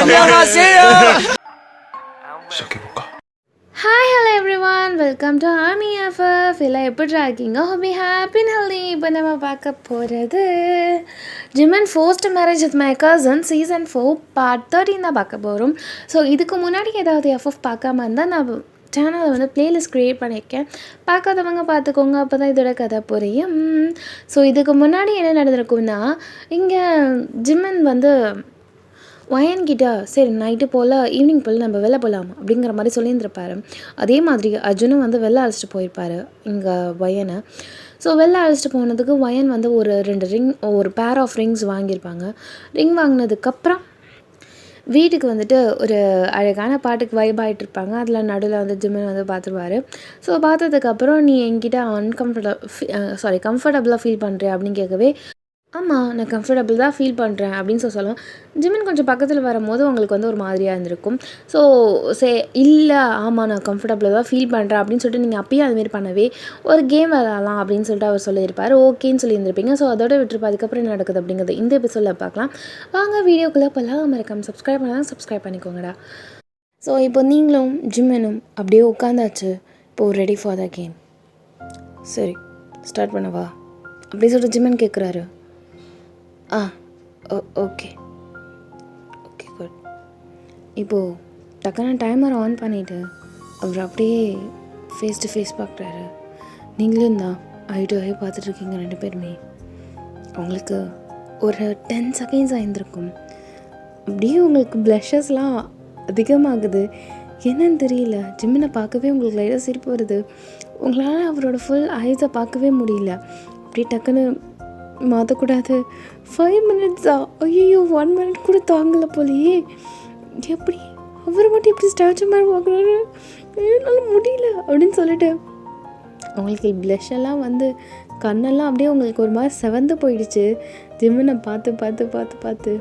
안녕하세요. 시작해볼까? Hi hello everyone welcome to army FF எல்லாம் எப்படி இருக்கீங்க ஹோபி ஹாப்பி ஹெல்தி இப்போ நம்ம பார்க்க போகிறது ஜிமன் first marriage with my cousin season 4 part 13 தான் பார்க்க போகிறோம். ஸோ இதுக்கு முன்னாடி ஏதாவது எஃப்எஃப் பார்க்காம இருந்தால் நான் சேனலில் வந்து பிளேலிஸ்ட் க்ரியேட் பண்ணியிருக்கேன், பார்க்காதவங்க பார்த்துக்கோங்க, அப்போ தான் இதோட கதை புரியும். ஸோ இதுக்கு முன்னாடி என்ன நடந்திருக்கும்னா, இங்கே ஜிம்மன் வந்து வயன்கிட்ட சரி நைட்டு போல் ஈவினிங் போல் நம்ம வெளில போகலாம் அப்படிங்கிற மாதிரி சொல்லியிருந்திருப்பாரு. அதே மாதிரி அர்ஜுனும் வந்து வெளில அழைச்சிட்டு போயிருப்பார் இங்கே வயனை. ஸோ வெளில அழைச்சிட்டு போனதுக்கு வயன் வந்து ஒரு 2 ரிங், ஒரு பேர் ஆஃப் ரிங்ஸ் வாங்கியிருப்பாங்க. ரிங் வாங்கினதுக்கப்புறம் வீட்டுக்கு வந்துட்டு ஒரு அழகான பாட்டுக்கு வைப் ஆகிட்டு இருப்பாங்க. அதில் நடுவில் வந்து ஜிம்மன் வந்து பார்த்துருவார். ஸோ பார்த்ததுக்கப்புறம் நீ என்கிட்ட கம்ஃபர்டபுளாக ஃபீல் பண்ணுறியா அப்படின்னு கேட்கவே, ஆமாம் நான் கம்ஃபர்டபுள் தான் ஃபீல் பண்ணுறேன் அப்படின்னு சொல்லுவோம். ஜிம்மன் கொஞ்சம் பக்கத்தில் வரும்போது உங்களுக்கு வந்து ஒரு மாதிரியாக இருந்திருக்கும். ஸோ இல்லை ஆமாம் நான் கம்ஃபர்டபுளாக தான் ஃபீல் பண்ணுறேன் அப்படின்னு சொல்லிட்டு நீங்கள் அப்பயும் அதுமாரி பண்ணவே ஒரு கேம் விளாடலாம் அப்படின்னு சொல்லிட்டு அவர் சொல்லியிருப்பார். ஓகேன்னு சொல்லியிருந்திருப்பீங்க. ஸோ அதோட விட்டுருப்பா. அதுக்கப்புறம் என்ன நடக்குது அப்படிங்கிறது இந்த எபிசோடில் பார்க்கலாம். வாங்க வீடியோக்குள்ளே போகலாம். மறக்காம சப்ஸ்கிரைப் பண்ணலாம், சப்ஸ்கிரைப் பண்ணிக்கோங்கடா. ஸோ இப்போ நீங்களும் ஜிம்மனும் அப்படியே உட்காந்தாச்சு. இப்போது ரெடி ஃபார் த கேம். சரி ஸ்டார்ட் பண்ணவா அப்படி சொல்லிட்டு ஜிம்மன் கேட்குறாரு. Okay okay good. இப்போது டக்குன்னு டைமர் ஆன் பண்ணிவிட்டு அவர் அப்படியே ஃபேஸ் டு ஃபேஸ் பார்க்குறாரு. நீங்களும் தான் ஐ டு ஐ பார்த்துட்ருக்கீங்க 2 பேருமே. உங்களுக்கு ஒரு 10 செகண்ட்ஸ் ஆயிருந்திருக்கும். அப்படியே உங்களுக்கு ப்ளஷஸ்லாம் அதிகமாகுது. என்னன்னு தெரியல. ஜிம்மனை பார்க்கவே உங்களுக்கு லைட்டாக சிரிப்பு வருது. உங்களால் அவரோட ஃபுல் ஐஸை பார்க்கவே முடியல. அப்படியே டக்குன்னு மாற்றக்கூடாது. 5 மினிட்ஸா? ஐயோ 1 மினிட் கூட தாங்கலை போலையே. எப்படி அவர் மட்டும் இப்படி ஸ்டாச்சு மாதிரி பார்க்குறாரு, என்னால் முடியல அப்படின்னு சொல்லிட்டு உங்களுக்கு ப்ளஷ் எல்லாம் வந்து கண்ணெல்லாம் அப்படியே உங்களுக்கு ஒரு மாதிரி செவந்து போயிடுச்சு. ஜிம்மனை பார்த்து பார்த்து பார்த்து பார்த்து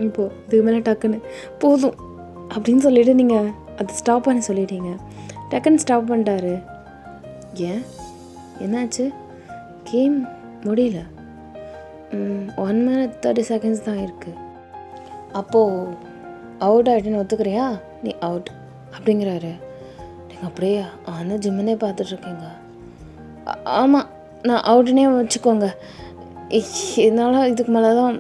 இப்போது இதுக்கு மேலே டக்குன்னு போதும் அப்படின்னு சொல்லிவிட்டு நீங்கள் அதை ஸ்டாப் பண்ணி சொல்லிட்டீங்க. டக்குன்னு ஸ்டாப் பண்ணிட்டாரு. ஏன் என்னாச்சு? கேம் முடியல. 1 minute 30 seconds தான் இருக்குது. அப்போது அவுட் ஆகிட்டுன்னு ஒத்துக்கிறியா? நீ அவுட் அப்படிங்கிறாரு. நீங்கள் அப்படியே ஆனால் ஜிம்மனே பார்த்துட்ருக்கீங்க. ஆமாம் நான் அவுட்டுனே வச்சுக்கோங்க. இதனால் இதுக்கு மேலே தான்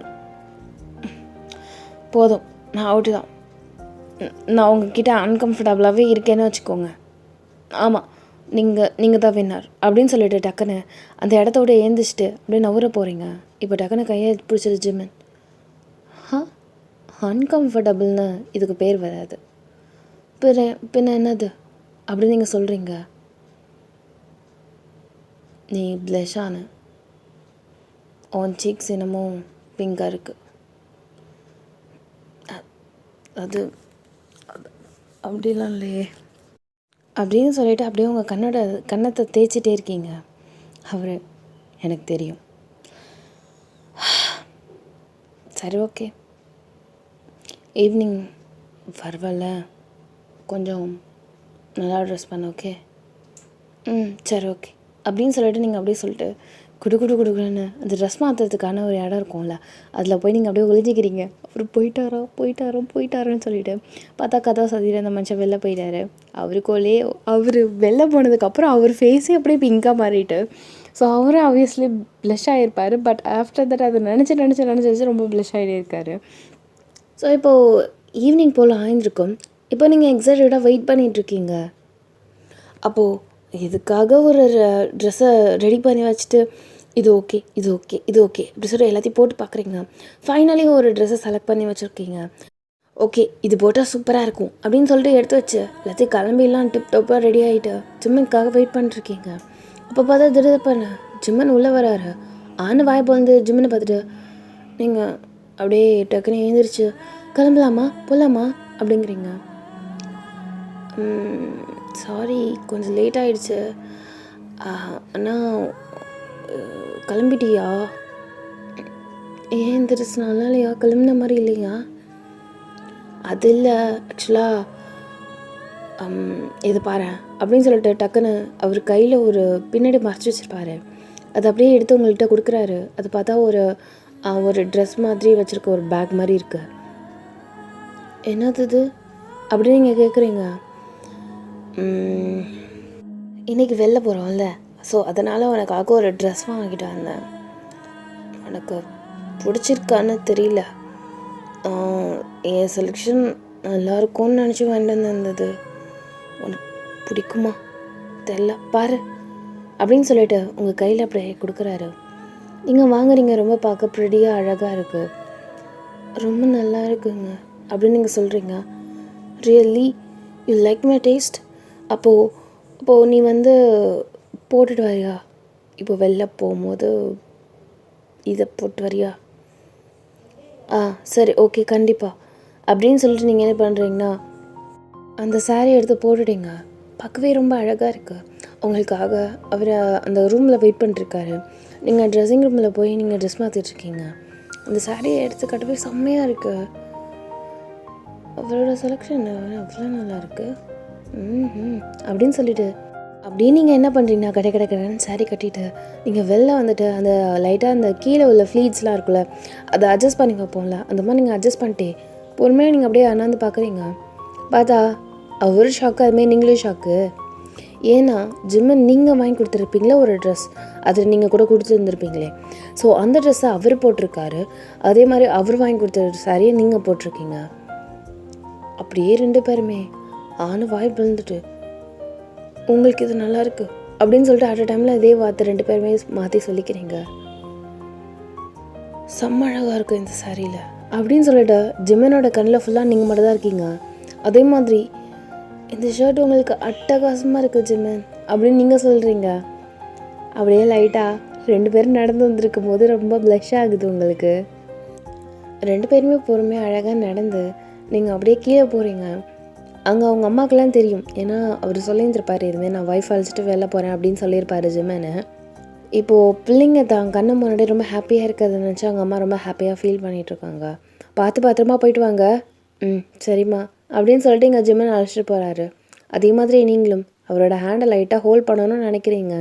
போதும், நான் அவுட்டு தான். நான் உங்ககிட்ட அன்கம்ஃபர்டபுளாகவே இருக்கேன்னு வச்சுக்கோங்க. ஆமாம் நீங்கள் தான் வின்னர் அப்படின்னு சொல்லிட்டு டக்குன்னு அந்த இடத்தோட ஏந்திச்சிட்டு அப்படியே நவர போகிறீங்க. இப்போ டக்குன்னு கையை பிடிச்சது ஜிம்மன். அன்கம்ஃபர்டபுள்னு இதுக்கு பேர் வராது. பின்ன என்னது அப்படின்னு நீங்கள் சொல்கிறீங்க? நீ ப்ளஷான உன் சீக்ஸ் என்னமோ பிங்காக இருக்குது. அது அப்படிலாம் இல்லையே அப்படின்னு சொல்லிட்டு அப்படியே உங்கள் கன்னத்தை தேய்ச்சிட்டே இருக்கீங்க. அவர் எனக்கு தெரியும். சரி ஓகே, ஈவினிங் வரவல்ல கொஞ்சம் நல்லா ட்ரெஸ் பண்ண. ஓகே சரி ஓகே அப்படின்னு சொல்லிட்டு நீங்கள் அப்படியே சொல்லிட்டு குடுக்குன்னு அந்த ட்ரெஸ் மாற்றுறதுக்கான ஒரு இடம் இருக்கும்ல, அதில் போய் நீங்கள் அப்படியே ஒளிஞ்சிக்கிறீங்க. அவர் போயிட்டாரோன்னு சொல்லிட்டு பார்த்தா கதவை சதிட்டு அந்த மனுஷன் வெளில போயிட்டாரு. அவர் வெளில போனதுக்கப்புறம் அவர் ஃபேஸே அப்படியே பிங்காக மாறிட்டு, ஸோ அவரும் ஆப்வியஸ்லி ப்ளஷ் ஆகிருப்பார். பட் ஆஃப்டர் தட் அதை நினச்சி ரொம்ப ப்ளஷ் ஆகிட்டே இருக்கார். ஸோ இப்போது ஈவினிங் போல் ஆயிருக்கும். இப்போ நீங்கள் எக்ஸைட்டடாக வெயிட் பண்ணிகிட்ருக்கீங்க. அப்போது இதுக்காக ஒரு ட்ரெஸ்ஸை ரெடி பண்ணி வச்சுட்டு இது ஓகே அப்படி சொல்லி எல்லாத்தையும் போட்டு பார்க்குறீங்க. ஃபைனலி ஒரு ட்ரெஸ்ஸை செலக்ட் பண்ணி வச்சுருக்கீங்க. ஓகே இது போட்டால் சூப்பராக இருக்கும் அப்படின்னு சொல்லிட்டு எடுத்து வச்சு எல்லாத்தையும் கிளம்பிலாம் டிப் டாப்பாக ரெடி ஆகிட்டு ஜிம்மனுக்காக வெயிட் பண்ணிட்டுருக்கீங்க. அப்போ பார்த்தா திடீர்னு ஜிம்மன் உள்ளே வராரு. ஆன்னு வாய் போந்து ஜிம்மனை பார்த்துட்டு நீங்கள் அப்படியே டக்குன்னு எழுந்திரிச்சு போகலாமா அப்படிங்கிறீங்க. சாரி கொஞ்சம் லேட் ஆகிடுச்சு. அண்ணா கிளம்பிட்டியா? ஏன் தெரிச்சு நல்லா இல்லையா? கிளம்புன மாதிரி இல்லையா? அது இல்லை ஆக்சுவலாக இது பாரு அப்படின்னு சொல்லிட்டு டக்குன்னு அவர் கையில் ஒரு பின்னாடி மறைச்சி வச்சுருப்பாரு. அது அப்படியே எடுத்து உங்கள்கிட்ட கொடுக்குறாரு. அது பார்த்தா ஒரு ட்ரெஸ் மாதிரி வச்சுருக்க ஒரு பேக் மாதிரி இருக்குது. என்னது இது அப்படின்னு நீங்கள் கேட்குறீங்க. இன்றைக்கி வெளில போகிறோம்ல, ஸோ அதனால் உனக்காக ஒரு ட்ரெஸ் வாங்கிட்டு வந்தேன். உனக்கு பிடிச்சிருக்கான்னு தெரியல. என் செலெக்ஷன் நல்லாயிருக்கும்னு நினச்சி வாங்கிட்டு வந்தது. உனக்கு பிடிக்குமா தெரில, பாரு அப்படின்னு சொல்லிட்டு உங்கள் கையில் அப்படியே கொடுக்குறாரு. நீங்கள் வாங்குறீங்க. ரொம்ப பார்க்க ப்ரெடியாக அழகாக இருக்குது, ரொம்ப நல்லா இருக்குங்க அப்படின்னு நீங்கள் சொல்கிறீங்க. Really you like my taste? அப்போது நீ வந்து போட்டுட்டு வரியா? இப்போ வெளில போகும்போது இதை போட்டு வரியா? சரி, ஓகே, கண்டிப்பாக அப்படின்னு சொல்லிட்டு நீங்கள் என்ன பண்ணுறீங்கன்னா அந்த சாரீ எடுத்து போட்டுட்டீங்க. பார்க்கவே ரொம்ப அழகாக இருக்குது. உங்களுக்காக அவர் அந்த ரூமில் வெயிட் பண்ணிட்டுருக்காரு. நீங்கள் ட்ரெஸ்ஸிங் ரூமில் போய் நீங்கள் ட்ரெஸ் மாற்றிட்டுருக்கீங்க. அந்த சாரியை எடுத்து கட்டவே செம்மையாக இருக்குது. அவரோட செலெக்ஷன் அவ்வளோ நல்லா இருக்குது அப்படின்னு சொல்லிட்டு அப்படியே நீங்கள் என்ன பண்ணுறீங்கன்னா கடைன்னு சாரீ கட்டிட்டு நீங்கள் வெளில வந்துட்டு அந்த லைட்டாக அந்த கீழே உள்ள ஃப்ளீட்ஸ்லாம் இருக்குல்ல, அதை அட்ஜஸ்ட் பண்ணி வைப்போம்ல, அந்த மாதிரி நீங்கள் அட்ஜஸ்ட் பண்ணிட்டு பொறுமையாக நீங்கள் அப்படியே அண்ணாந்து பார்க்குறீங்க. பார்த்தா அவரும் ஷாக்கு, அதுமாரி நீங்களும் ஷாக்கு. ஏன்னா ஜிம்மன் நீங்கள் வாங்கி கொடுத்துருப்பீங்களே ஒரு ட்ரெஸ், அதில் நீங்கள் கூட கொடுத்துருந்துருப்பீங்களே, ஸோ அந்த ட்ரெஸ்ஸை அவர் போட்டிருக்காரு. அதே மாதிரி அவர் வாங்கி கொடுத்த சாரியை நீங்கள் போட்டிருக்கீங்க. அப்படியே 2 பேருமே வாய் விழுந்துட்டு உங்களுக்கு இது நல்லா இருக்கு அப்படின்னு சொல்லிட்டு அட் அ டைமில் இதே வார்த்தை 2 பேருமே மாற்றி சொல்லிக்கிறீங்க. செம்ம அழகாக இருக்கும் இந்த சாரியில் அப்படின்னு சொல்லிட்டு ஜிம்மனோட கண்ணில் ஃபுல்லாக நீங்கள் மட்டும் தான் இருக்கீங்க. அதே மாதிரி இந்த ஷர்ட் உங்களுக்கு அட்டகாசமாக இருக்குது ஜிம்மன் அப்படின்னு நீங்கள் சொல்கிறீங்க. அப்படியே லைட்டாக 2 பேரும் நடந்து வந்திருக்கும் போது ரொம்ப ப்ளஷ் ஆகுது உங்களுக்கு. 2 பேருமே பொறுமையாக அழகாக நடந்து நீங்கள் அப்படியே கீழே போகிறீங்க. அங்கே அவங்க அம்மாக்கெல்லாம் தெரியும், ஏன்னா அவர் சொல்லியிருந்திருப்பார், இதுமாதிரி நான் ஒய்ஃப் அழைச்சிட்டு வெளில போகிறேன் அப்படின்னு சொல்லியிருப்பார் ஜிம்மனு. இப்போது பிள்ளைங்க தான் கண்ணு முன்னாடி ரொம்ப ஹாப்பியாக இருக்கிறத நினச்சி அவங்க அம்மா ரொம்ப ஹாப்பியாக ஃபீல் பண்ணிகிட்ருக்காங்க. பார்த்து பத்திரமா போயிட்டு வாங்க. சரிம்மா அப்படின்னு சொல்லிட்டு இங்கே ஜிம்மன் அழைச்சிட்டு போகிறாரு. அதே மாதிரி நீங்களும் அவரோட ஹேண்டை லைட்டாக ஹோல்ட் பண்ணணும்னு நினைக்கிறீங்க.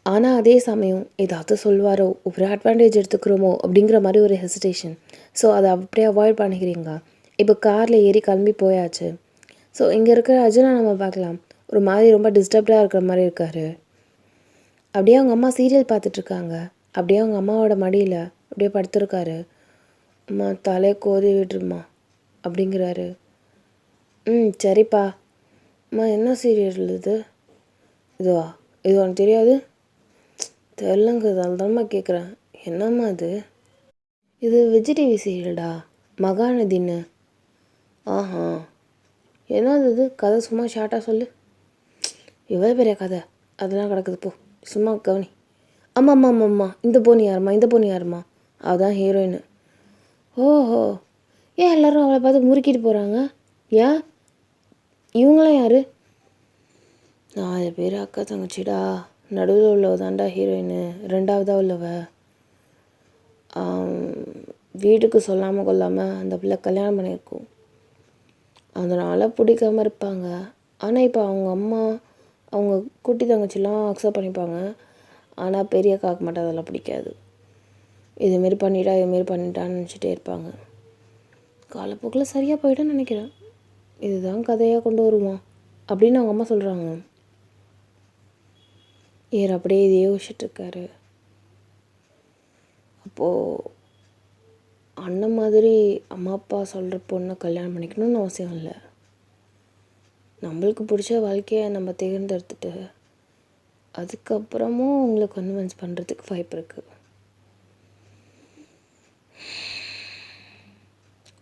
ஆனால் அதே சமயம் ஏதாவது சொல்வாரோ, ஒரு அட்வான்டேஜ் எடுத்துக்கிறோமோ அப்படிங்கிற மாதிரி ஒரு ஹெசிடேஷன். ஸோ அதை அப்படியே அவாய்ட் பண்ணிக்கிறீங்க. இப்போ காரில் ஏறி கிளம்பி போயாச்சு. ஸோ இங்கே இருக்கிற அர்ஜுனா நம்ம பார்க்கலாம், ஒரு மாதிரி ரொம்ப டிஸ்டர்ப்டாக இருக்கிற மாதிரி இருக்கார். அப்படியே அவங்க அம்மா சீரியல் பார்த்துட்ருக்காங்க. அப்படியே அவங்க அம்மாவோட மடியில் அப்படியே படுத்துருக்காரு. அம்மா தலையை கோதி விட்டுருமா அப்படிங்கிறாரு. சரிப்பா. அம்மா என்ன சீரியல் இது? இதுவா? இது உனக்கு தெரியாது? தெரிலங்க, அதனால தான்மா கேட்குறேன். என்னம்மா இது? இது விஜய் டிவி சீரியல்டா, மகாநதின்னு. ஆஹா, என்னது இது? கதை சும்மா ஷார்ட்டாக சொல்லு. இவ்வளோ பெரிய கதை அதெல்லாம் கிடக்குது, போ சும்மா கவனி. ஆமாம், இந்த பொண்ணு யாருமா? அதுதான் ஹீரோயின். ஓஹோ, ஏன் எல்லோரும் அவளை பார்த்து முறுக்கிட்டு போகிறாங்க? ஏன் இவங்களாம் யார்? 4 பேர் அக்கா தங்கச்சிடா. நடுவில் உள்ளவ தாண்டா ஹீரோயின், 2ஆவதாக உள்ளவ. வீட்டுக்கு சொல்லாமல் கொள்ளாமல் அந்த பிள்ளை கல்யாணம் பண்ணியிருக்கோம், அதனால் பிடிக்காமல் இருப்பாங்க. ஆனால் இப்போ அவங்க அம்மா அவங்க குட்டி தங்கச்சிலாம் அக்செப்ட் பண்ணிப்பாங்க. ஆனால் பெரிய அக்காவுக்கு மட்டும் அதெல்லாம் பிடிக்காது. இதுமாரி பண்ணிட்டான்னு நினச்சிட்டே இருப்பாங்க. காலப்போக்கில் சரியாக போய்ட்டுன்னு நினைக்கிறேன். இதுதான் கதையாக கொண்டு வருவான் அப்படின்னு அவங்க அம்மா சொல்கிறாங்க. அப்படியே இதையே யோசிச்சுட்ருக்காரு. அப்போது அண்ணன் மாதிரி அம்மா அப்பா சொல்கிற பொண்ணை கல்யாணம் பண்ணிக்கணும்னு அவசியம் இல்லை. நம்மளுக்கு பிடிச்ச வாழ்க்கையை நம்ம தேர்ந்தெடுத்துட்டு அதுக்கப்புறமும் உங்களை கன்வின்ஸ் பண்ணுறதுக்கு வாய்ப்பு இருக்குது.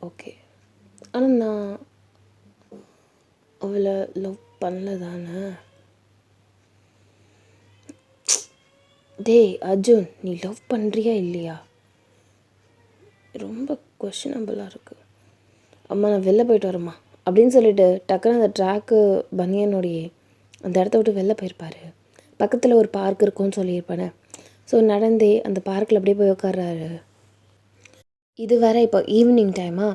ஓகே, ஆனால் நான் அவளை லவ் பண்ணல தானே? டேய் அர்ஜுன், நீ லவ் பண்ணுறியா இல்லையா? ரொம்ப கொஷினபிளாக இருக்குது. அம்மா நான் வெளில போயிட்டு வரேம்மா அப்படின்னு சொல்லிட்டு டக்குன்னு அந்த ட்ராக்கு பனியனோடையே அந்த இடத்த விட்டு வெளில போயிருப்பார். பக்கத்தில் ஒரு பார்க் இருக்கும்னு சொல்லியிருப்பானே. ஸோ நடந்தே அந்த பார்க்கில் அப்படியே போய் உட்கார்றாரு. இது வேறு இப்போ ஈவினிங் டைமா.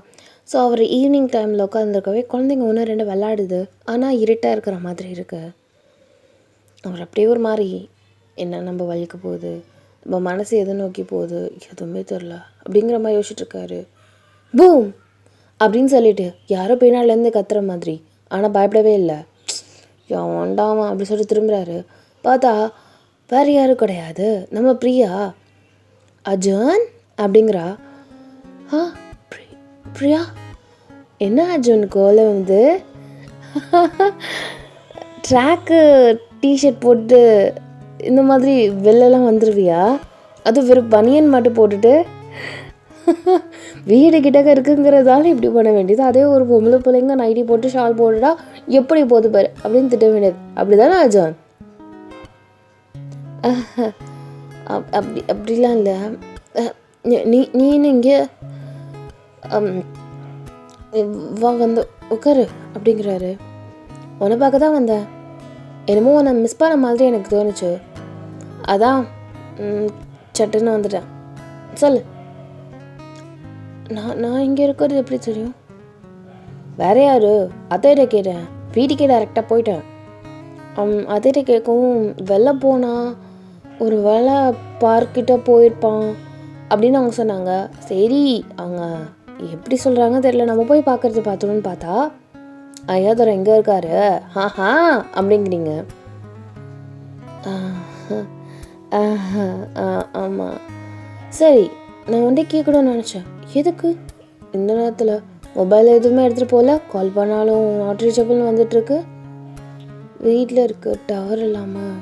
ஸோ அவர் ஈவினிங் டைமில் உட்காந்துருக்கவே குழந்தைங்க 1-2 விளாடுது. ஆனால் இருட்டாக இருக்கிற மாதிரி இருக்குது. அவர் அப்படியே ஒரு மாதிரி, என்ன நம்ம வலிக்க போகுது, நம்ம மனசு எதை நோக்கி போகுது, எதுவுமே தெரில அப்படிங்கிற மாதிரி யோசிச்சுட்ருக்காரு. பூம் அப்படின்னு சொல்லிட்டு யாரோ பின்னாலேருந்து கத்துற மாதிரி. ஆனால் பயப்படவே இல்லை. வேண்டாமா அப்படி சொல்லிட்டு திரும்புகிறாரு. பார்த்தா வேறு யாரும் கிடையாது, நம்ம பிரியா. அர்ஜுன் அப்படிங்கிறா. ஆ பிரியா, என்ன அர்ஜுன் கோலை வந்து ட்ராக்கு டிஷர்ட் போட்டு இந்த மாதிரி வெளிலலாம் வந்துடுவியா? அதுவும் வெறும் பனியன் மட்டும் போட்டுட்டு வீடு கிட்டக்க இருக்குங்கிறதால இப்படி பண்ண வேண்டியது. அதே ஒரு பொம்பளை பிள்ளைங்க நைட்டி போட்டு ஷால் போட்டுட்டா எப்படி போது பாரு அப்படின்னு திட்ட வேண்டியது. அப்படிதானே அர்ஜுன்? அப்படிலாம் இல்லை. நீ இங்கே வா வந்து உட்காரு அப்படிங்கிறாரு. உன்னை பார்க்க தான் வந்தேன். என்னமோ உன்னை மிஸ் பண்ண மாதிரி எனக்கு தோணுச்சு, அதான் சட்டுன்னு வந்துட்டேன். சொல்லு. நான் இங்கே இருக்கிறது எப்படி தெரியும்? வேற யாரு? அத்தையிட்ட கேட்டேன். வீட்டுக்கே டைரெக்டாக போயிட்டேன். அத்தையிட்ட கேட்கவும் வெளில போனால் ஒரு வேளை பார்க்கிட்ட போயிருப்பான் அப்படின்னு அவங்க சொன்னாங்க. சரி, அவங்க எப்படி சொல்கிறாங்க தெரியல, நம்ம போய் பார்க்கறது பார்த்தோன்னு பார்த்தா ஐயாதர் எங்கே இருக்காரு ஹா அப்படிங்கிறீங்க. ஆமாம், சரி, நான் வந்து கேட்கணும்னு நினச்சேன். எதுக்கு இந்த நேரத்தில்? மொபைல் எதுவுமே எடுத்துகிட்டு போகல, கால் பண்ணாலும் நாட் ரீச்சபிள்னு வந்துட்டுருக்கு. வீட்டில் இருக்கு டவர் இல்லாமல்,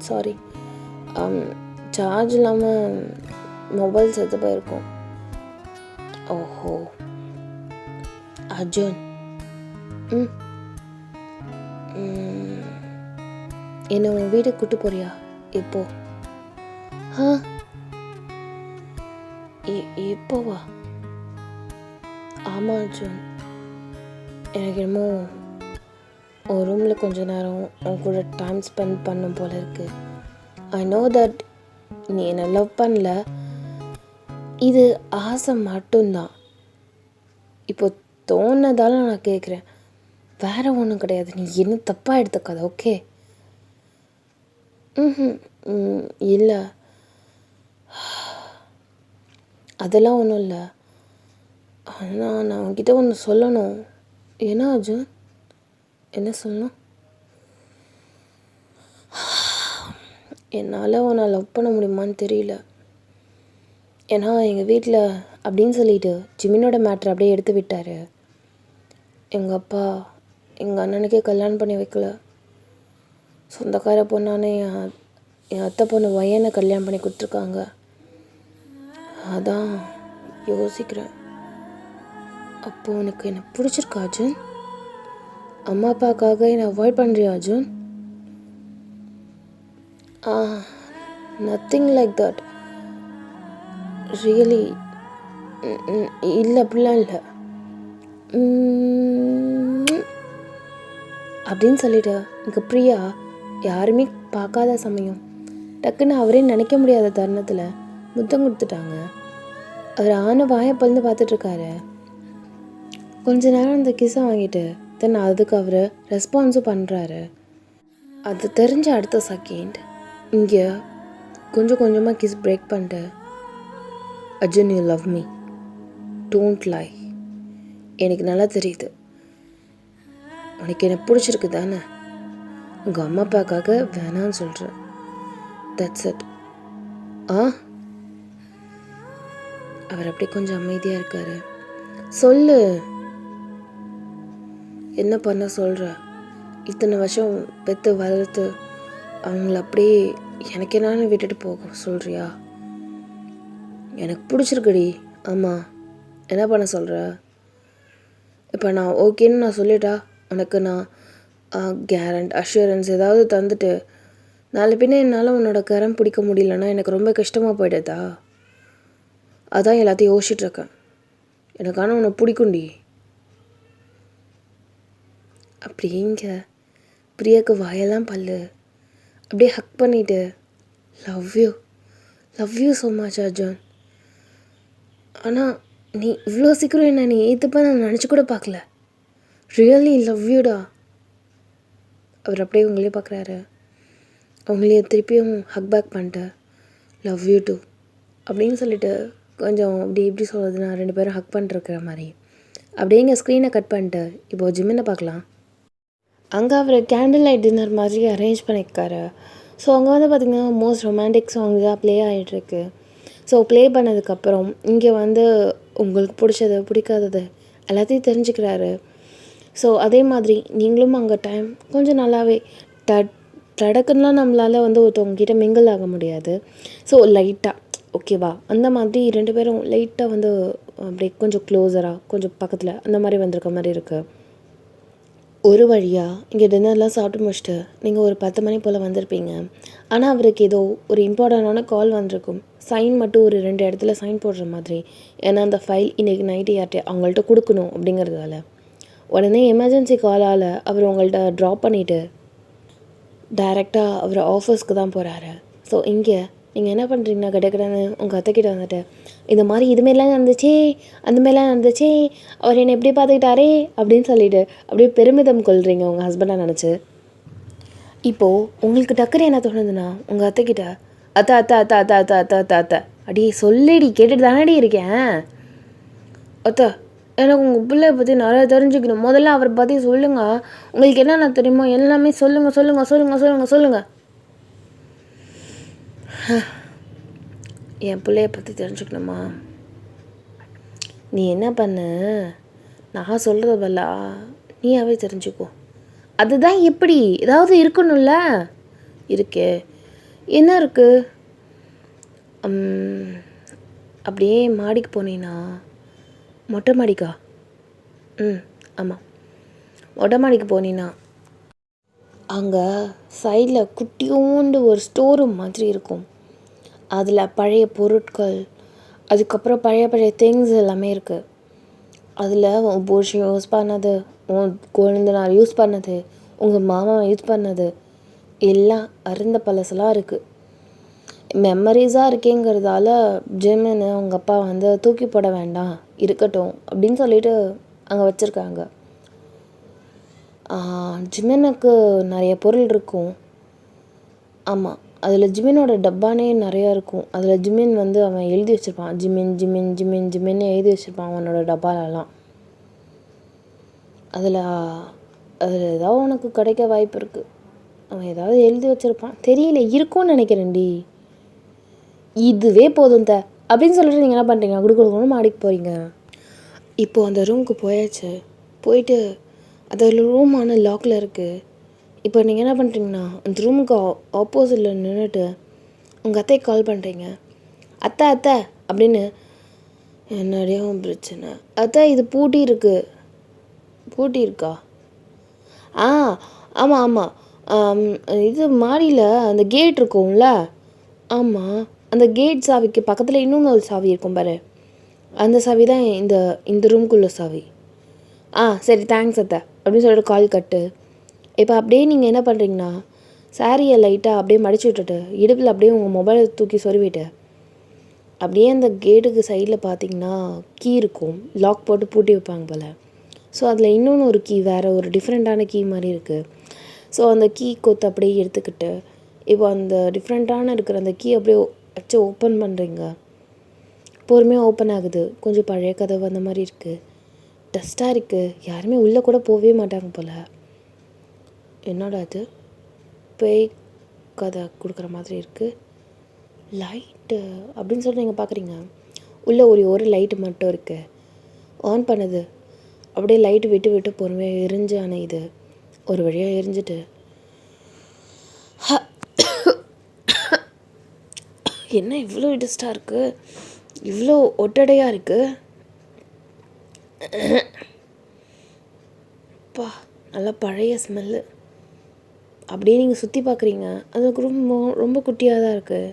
சாரி சார்ஜ் இல்லாமல் மொபைல் செத்து போயிருக்கும். ஓஹோ அர்ஜுன், என்னை உன் வீட்டுக்கு கூட்டு போறியா? எப்போ? எப்போவா? ஆமாம் அர்ஜுன், எனக்கு என்னமோ ஒரு ரூமில் கொஞ்ச நேரம் உன் கூட டைம் ஸ்பெண்ட் பண்ணும் போல இருக்கு. ஐ நோ தட் நீ என்னை லவ் பண்ணல, இது ஆசை மட்டும்தான். இப்போ தோணுனதால நான் கேட்குறேன், வேற ஒன்றும் கிடையாது. நீ என்ன தப்பாக எடுத்துக்காத, ஓகே? இல்லை, அதெல்லாம் ஒன்றும் இல்லை. ஆனால் நான் உன்கிட்ட ஒன்று சொல்லணும். என்ன அர்ஜுன்? என்ன சொல்லணும்? என்னால் உன்னை லவ் பண்ண முடியுமான்னு தெரியல. ஏன்னா எங்கள் வீட்டில் அப்படின்னு சொல்லிட்டு ஜிமினோட மேட்ரு அப்படியே எடுத்து விட்டார். எங்கள் அப்பா எங்கள் அண்ணனுக்கே கல்யாணம் பண்ணி வைக்கல. சொந்தக்கார பொண்ணானே என் அத்தை பொண்ணு பையனை கல்யாணம் பண்ணி கொடுத்துருக்காங்க. அதான் யோசிக்கிறேன். அப்போது உனக்கு என்னை பிடிச்சிருக்கா அர்ஜுன்? அம்மா அப்பாவுக்காக என்னை அவாய்ட் பண்ணுறியா Arjun? Nothing like that, really. இல்லை, அப்படிலாம் இல்லை அப்படின்னு சொல்லிட்டு எனக்கு பிரியா யாருமே பார்க்காத சமயம் டக்குன்னு அவரே நினைக்க முடியாத தருணத்தில் முத்தம் கொடுத்துட்டாங்க. அவர் ஆன வாயை பழுந்து பார்த்துட்ருக்காரு. கொஞ்ச நேரம் அந்த கிஸ்ஸை வாங்கிட்டு தென் அதுக்கு அவர் ரெஸ்பான்ஸும் பண்ணுறாரு. அது தெரிஞ்ச அடுத்த செகண்ட் இங்கே கொஞ்சம் கொஞ்சமாக கிஸ் பிரேக் பண்ணிட்டு, Arjun, you love me, don't lie. எனக்கு நல்லா தெரியுது உனக்கு என்ன பிடிச்சிருக்கு தானே. உங்கள் அம்மா அப்பாக்காக வேணான்னு சொல்கிறேன். That's it. அவர் அப்படியே கொஞ்சம் அமைதியாக இருக்காரு. சொல்லு, என்ன பண்ண சொல்கிற? இத்தனை வருஷம் பெற்று வளர்த்து அவங்கள அப்படியே எனக்கு என்னன்னு விட்டுட்டு போக சொல்கிறியா? எனக்கு பிடிச்சிருக்குடி. ஆமாம், என்ன பண்ண சொல்கிற? இப்போ நான் ஓகேன்னு நான் சொல்லிட்டா உனக்கு நான் கேரண்ட் அஷூரன்ஸ் ஏதாவது தந்துட்டு நாளை பின்ன என்னால் உன்னோட கரம் பிடிக்க முடியலன்னா எனக்கு ரொம்ப கஷ்டமாக போயிடுதா? அதான் எல்லாத்தையும் யோசிச்சுட்ருக்கேன். எனக்கு ஆனால் உன்னை பிடிக்கும்டி. அப்படிங்க பிரியாக்கு வாயெல்லாம் பல்லு அப்படியே ஹக் பண்ணிவிட்டு, love you so much Arjun. ஆனால் நீ இவ்வளோ சீக்கிரம் என்ன நீ ஏற்றுப்ப நான் நினச்சி கூட பார்க்கல. Really love யூடா. அவர் அப்படியே உங்களே பார்க்குறாரு. அவங்களே திருப்பியும் ஹக் பேக் பண்ணிட்டு லவ் யூ டூ அப்படின்னு சொல்லிட்டு கொஞ்சம் அப்படி எப்படி சொல்கிறதுனா 2 பேரும் ஹக் பண்ணிருக்கிற மாதிரி அப்படியே இங்கே ஸ்க்ரீனை கட் பண்ணிட்டு இப்போது ஜிமினை பார்க்கலாம். அங்கே அவர் கேண்டில் லைட் டின்னர் மாதிரி அரேஞ்ச் பண்ணியிருக்காரு. ஸோ அங்கே வந்து பார்த்திங்கன்னா மோஸ்ட் ரொமான்டிக் சாங் தான் ப்ளே ஆகிட்டுருக்கு. ஸோ ப்ளே பண்ணதுக்கப்புறம் இங்கே வந்து உங்களுக்கு பிடிச்சது பிடிக்காதது எல்லாத்தையும் தெரிஞ்சுக்கிறாரு. ஸோ அதே மாதிரி நீங்களும் அங்கே டைம் கொஞ்சம் நல்லாவே தடக்குன்னா நம்மளால் வந்து ஒருத்தவங்ககிட்ட மிங்கிள் ஆக முடியாது. ஸோ லைட்டாக ஓகேவா அந்த மாதிரி 2 பேரும் லைட்டாக வந்து அப்படியே கொஞ்சம் க்ளோஸராக கொஞ்சம் பக்கத்தில் அந்த மாதிரி வந்திருக்க மாதிரி இருக்குது. ஒரு வழியாக இங்கே டின்னர்லாம் சாப்பிட்டு முடிச்சுட்டு நீங்கள் ஒரு 10 மணி போல் வந்திருப்பீங்க. ஆனால் அவருக்கு ஏதோ ஒரு இம்பார்ட்டண்டான கால் வந்திருக்கும். சைன் மட்டும் ஒரு 2 இடத்துல சைன் போடுற மாதிரி. ஏன்னா அந்த ஃபைல் இன்றைக்கி நைட்டு யார்கிட்ட அவங்கள்ட்ட கொடுக்கணும் அப்படிங்கிறதால உடனே எமர்ஜென்சி காலால் அவர் உங்கள்கிட்ட ட்ராப் பண்ணிவிட்டு டைரெக்டாக அவர் ஆஃபீஸ்க்கு தான் போகிறாரு. ஸோ இங்கே நீங்கள் என்ன பண்ணுறீங்கன்னா கிடைக்கடான்னு உங்கள் அத்தைக்கிட்ட வந்துட்டு இந்த மாதிரி இதுமாரிலாம் நடந்துச்சே அந்த மாதிரிலாம் நடந்துச்சே அவர் என்னை எப்படி பார்த்துக்கிட்டாரே அப்படின்னு சொல்லிட்டு அப்படியே பெருமிதம் கொள்கிறீங்க உங்கள் ஹஸ்பண்டாக நினச்சி. இப்போது உங்களுக்கு டக்குன்னு என்ன தோணுதுன்னா உங்கள் அத்தைக்கிட்ட அத்தை அத்தை அத்தை அத்தை அத்தை அத்தை அத்தை அத்தை அடி சொல்லிடி கேட்டுட்டு தானடி இருக்கேன் அத்தை எனக்கு உங்கள் பிள்ளைய பற்றி நிறையா தெரிஞ்சுக்கணும். முதல்ல அவரை பற்றி சொல்லுங்கள். உங்களுக்கு என்னென்ன தெரியுமோ எல்லாமே சொல்லுங்கள் சொல்லுங்கள் சொல்லுங்கள் சொல்லுங்கள் சொல்லுங்கள். என் பிள்ளைய பற்றி தெரிஞ்சுக்கணுமா? நீ என்ன பண்ண, நான் சொல்கிறத பல்லா நீயாவே தெரிஞ்சுக்கோ. அதுதான் எப்படி ஏதாவது இருக்கணும்ல. இருக்கே என்ன இருக்குது? அப்படியே மாடிக்கு போனீங்கன்னா மொட்டை மாடிக்கா? ஆமாம், மொட்டை மாடிக்கு போனீங்கன்னா அங்கே சைடில் குட்டியோண்டு ஒரு ஸ்டோர் ரூம் மாதிரி இருக்கும். அதில் பழைய பொருட்கள் அதுக்கப்புறம் பழைய திங்ஸ் எல்லாமே இருக்குது. அதில் உன் புருஷன் யூஸ் பண்ணது, உன் குழந்தைனார் யூஸ் பண்ணது, உங்கள் மாமா யூஸ் பண்ணது எல்லாம் அருந்த பழசெல்லாம் இருக்குது. மெமரிஸாக இருக்கேங்கிறதால ஜிமின்னு அவங்க அப்பா வந்து தூக்கி போட வேண்டாம் இருக்கட்டும் அப்படின்னு சொல்லிட்டு அங்கே வச்சுருக்காங்க. ஜிமினுக்கு நிறைய பொருள் இருக்கும். ஆமாம், அதில் ஜிமினோட டப்பானே நிறையா இருக்கும். அதில் ஜிமின் வந்து அவன் எழுதி வச்சுருப்பான். ஜிமின் ஜிமின் ஜிமின் ஜிமின்னு எழுதி வச்சுருப்பான் அவனோட டப்பாலெல்லாம். அதில் ஏதாவது உனக்கு கிடைக்க வாய்ப்பு இருக்குது. அவன் ஏதாவது எழுதி வச்சுருப்பான், தெரியல, இருக்கும்னு நினைக்கிறேன்டி. இதுவே போதும் அப்படின்னு சொல்லிட்டு நீங்கள் என்ன பண்ணுறீங்க? கொடுக்கணும் மாடிக்கு போகிறீங்க. இப்போது அந்த ரூமுக்கு போயாச்சு. போயிட்டு அதில் ரூமான லாக்கில் இருக்குது. இப்போ நீங்கள் என்ன பண்ணுறீங்கன்னா அந்த ரூமுக்கு ஆப்போசிட்டில் நின்றுட்டு உங்கள் அத்தையை கால் பண்ணுறீங்க. அத்தை அத்தை அப்படின்னு. என்னடையும் பிரச்சனை அத்தை, இது பூட்டி இருக்குது. பூட்டி இருக்கா? ஆமாம் ஆமாம், இது மாடியில் அந்த கேட் இருக்கும்ல. ஆமாம், அந்த கேட் சாவிக்கு பக்கத்தில் இன்னொன்று ஒரு சாவி இருக்கும் பாரு, அந்த சாவி தான் இந்த ரூம்குள்ளே சாவி. சரி தேங்க்ஸ் அத்தை அப்படின்னு சொல்லிட்டு கால் கட்டு. இப்போ அப்படியே நீங்கள் என்ன பண்ணுறீங்கன்னா சாரியை லைட்டாக அப்படியே மடிச்சு விட்டுட்டு இடுப்பில் அப்படியே உங்கள் மொபைலை தூக்கி சொருவிட்டு அப்படியே அந்த கேட்டுக்கு சைடில் பார்த்தீங்கன்னா கீ இருக்கும். லாக் போட்டு பூட்டி வைப்பாங்க போல். ஸோ அதில் இன்னொன்று ஒரு கீ, வேறு ஒரு டிஃப்ரெண்ட்டான கீ மாதிரி இருக்குது. ஸோ அந்த கீ கொத்து அப்படியே எடுத்துக்கிட்டு இப்போ அந்த டிஃப்ரெண்ட்டான இருக்கிற அந்த கீ அப்படியே வச்சு ஓப்பன் பண்ணுறீங்க. பொறுமையாக ஓப்பன் ஆகுது. கொஞ்சம் பழைய கதவு அந்த மாதிரி இருக்குது. டஸ்ட்டாக இருக்குது. யாருமே உள்ளே கூட போகவே மாட்டாங்க போல். என்னடா அது, பேய் கதை கொடுக்குற மாதிரி இருக்குது. லைட்டு அப்படின்னு சொல்லிட்டு நீங்கள் பார்க்குறீங்க. உள்ளே ஒரு லைட்டு மட்டும் இருக்குது. ஆன் பண்ணுது. அப்படியே லைட்டு விட்டு விட்டு பொறுமையாக எரிஞ்சு அணையுது. ஒரு வழியாக எரிஞ்சிட்டு என்ன இவ்வளோ டஸ்ட்டாக இருக்குது, இவ்வளோ ஒட்டடையாக இருக்குது. அப்பா, நல்லா பழைய ஸ்மெல்லு. அப்படியே நீங்கள் சுற்றி பார்க்குறீங்க. அது ரொம்ப குட்டியாக தான் இருக்குது.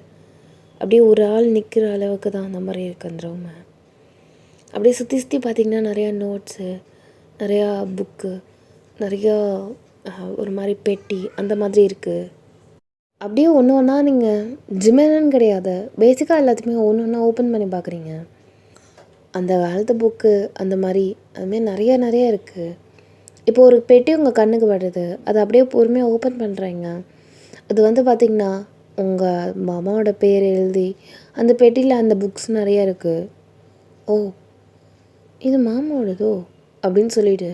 அப்படியே ஒரு ஆள் நிற்கிற அளவுக்கு தான் அந்த மாதிரி இருக்குது அந்த ரூமு. அப்படியே சுற்றி பார்த்தீங்கன்னா நிறையா நோட்ஸு, நிறையா புக்கு, நிறையா ஒரு மாதிரி பெட்டி அந்த மாதிரி இருக்குது. அப்படியே ஒன்று ஒன்றா நீங்கள் ஜிமின்னு கிடையாது, பேசிக்காக எல்லாத்தையுமே ஒன்று ஒன்றா ஓப்பன் பண்ணி பார்க்குறீங்க. அந்த காலத்து புக்கு அந்த மாதிரி அதுமாரி நிறையா இருக்குது. இப்போ ஒரு பெட்டி உங்கள் கண்ணுக்கு படுது. அதை அப்படியே பொறுமையாக ஓப்பன் பண்ணுறீங்க. அது வந்து பார்த்திங்கன்னா உங்கள் மாமாவோட பேர் எழுதி அந்த பெட்டியில் அந்த புக்ஸ் நிறையா இருக்குது. ஓ, இது மாமாவோடதோ, அப்படின்னு சொல்லிட்டு.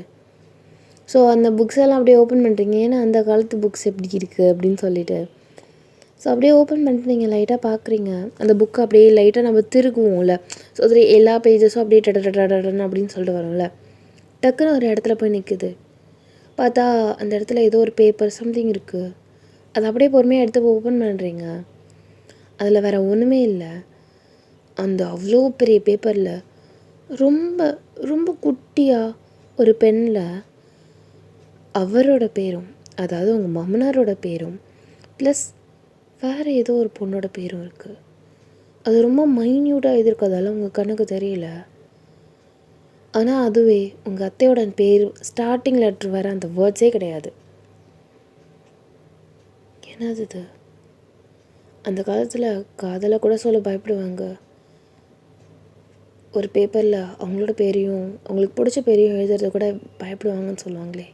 ஸோ அந்த புக்ஸ் எல்லாம் அப்படியே ஓப்பன் பண்ணுறீங்க, ஏன்னா அந்த காலத்து புக்ஸ் எப்படி இருக்குது அப்படின்னு சொல்லிட்டு. ஸோ அப்படியே ஓப்பன் பண்ணிட்டு நீங்கள் லைட்டாக பார்க்குறீங்க. அந்த புக்கை அப்படியே லைட்டாக நம்ம திருக்குவோம்ல, ஸோ அதில் எல்லா பேஜஸும் அப்படியே டடன்னு அப்படின்னு சொல்லிட்டு வரோம்ல. டக்குன்னு ஒரு இடத்துல போய் நிற்குது. பார்த்தா அந்த இடத்துல ஏதோ ஒரு பேப்பர் சம்திங் இருக்குது. அதை அப்படியே பொறுமையாக எடுத்து ஓப்பன் பண்ணுறீங்க. அதில் வேறு ஒன்றுமே இல்லை. அந்த அவ்வளோ பெரிய பேப்பரில் ரொம்ப ரொம்ப குட்டியாக ஒரு பெனில் அவரோட பேரும், அதாவது உங்கள் மாமனாரோட பேரும், ப்ளஸ் வேறு ஏதோ ஒரு பொண்ணோட பேரும் இருக்குது. அது ரொம்ப மைன்யூட்டாக எழுதியிருக்கிறதால உங்கள் கண்ணுக்கு தெரியல. ஆனால் அதுவே உங்கள் அத்தையோட பேர் ஸ்டார்டிங் லெட்ரு வர அந்த வேர்ட்ஸே கிடையாது. என்னது இது? அந்த காலத்தில் காதலை கூட சொல்ல பயப்படுவாங்க. ஒரு பேப்பரில் அவங்களோட பேரையும் அவங்களுக்கு பிடிச்ச பேரையும் எழுதுறத கூட பயப்படுவாங்கன்னு சொல்லுவாங்களே,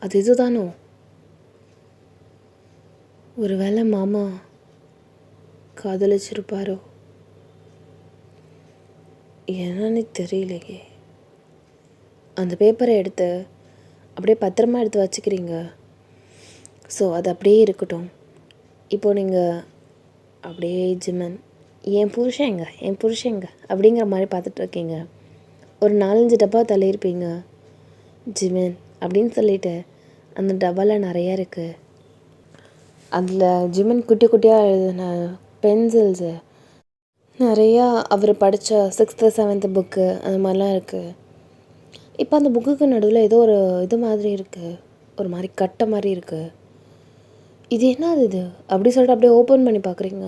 அது இதுதானோ? ஒரு வேளை மாமா காதலிச்சிருப்பாரோ என்னன்னு தெரியலையே. அந்த பேப்பரை எடுத்து அப்படியே பத்திரமா எடுத்து வச்சுக்கிறீங்க. ஸோ அது அப்படியே இருக்கட்டும். இப்போது நீங்கள் அப்படியே ஜிமன் என் புருஷங்க அப்படிங்கிற மாதிரி பார்த்துட்ருக்கீங்க. ஒரு 4-5 டப்பா தள்ளியிருப்பீங்க. ஜிமன் அப்படின்னு சொல்லிட்டு அந்த டப்பாவில் நிறையா இருக்குது. அதில் ஜிமன் குட்டி குட்டியாக எழுதின பென்சில்ஸு நிறையா அவர் படித்த 6th 7th புக்கு அந்த மாதிரிலாம் இருக்குது. இப்போ அந்த புக்குக்கு நடுவில் ஏதோ ஒரு இது மாதிரி இருக்குது, ஒரு மாதிரி கட்டை மாதிரி இருக்குது. இது என்னது இது அப்படி சொல்லிட்டு அப்படியே ஓப்பன் பண்ணி பார்க்குறீங்க.